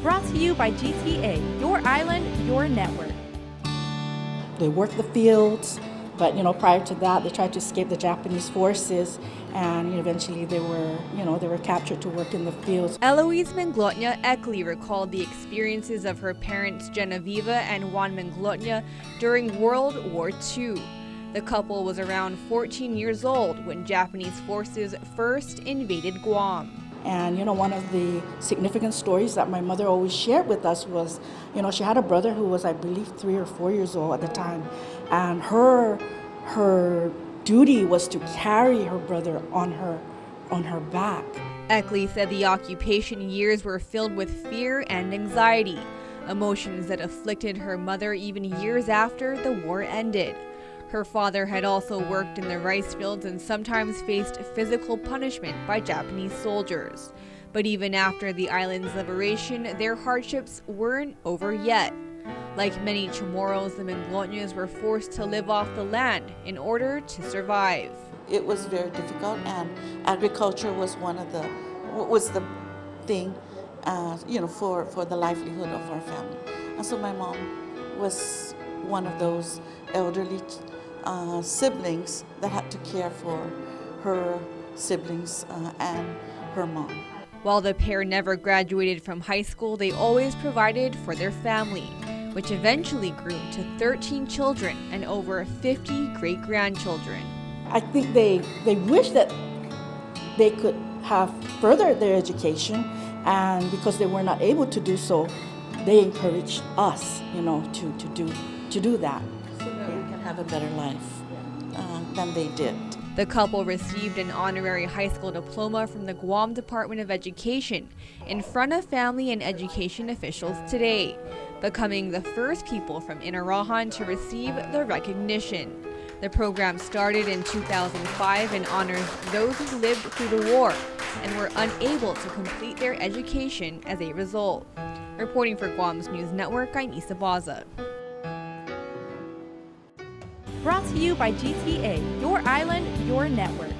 Brought to you by GTA, your island, your network. They worked the fields, but prior to that, they tried to escape the Japanese forces, and eventually they were captured to work in the fields. Eloise Manglotnya Eckley recalled the experiences of her parents Genevieve and Juan Manglotnya during World War II. The couple was around 14 years old when Japanese forces first invaded Guam. And one of the significant stories that my mother always shared with us was, she had a brother who was, I believe, 3 or 4 years old at the time, and her duty was to carry her brother on her back. Eckley said the occupation years were filled with fear and anxiety, emotions that afflicted her mother even years after the war ended. Her father had also worked in the rice fields and sometimes faced physical punishment by Japanese soldiers. But even after the island's liberation, their hardships weren't over yet. Like many Chamorros, the Manglotnyas were forced to live off the land in order to survive. It was very difficult, and agriculture was the thing, for the livelihood of our family. And so my mom was one of those elderly siblings that had to care for her siblings and her mom. While the pair never graduated from high school, they always provided for their family, which eventually grew to 13 children and over 50 great-grandchildren. I think they wish that they could have furthered their education, and because they were not able to do so, they encouraged us, to do that. So that we can have a better life than they did. The couple received an honorary high school diploma from the Guam Department of Education in front of family and education officials today, becoming the first people from Inarajan to receive the recognition. The program started in 2005 and honors those who lived through the war and were unable to complete their education as a result. Reporting for Guam's News Network, I'm Isa Baza. Brought to you by GTA, your island, your network.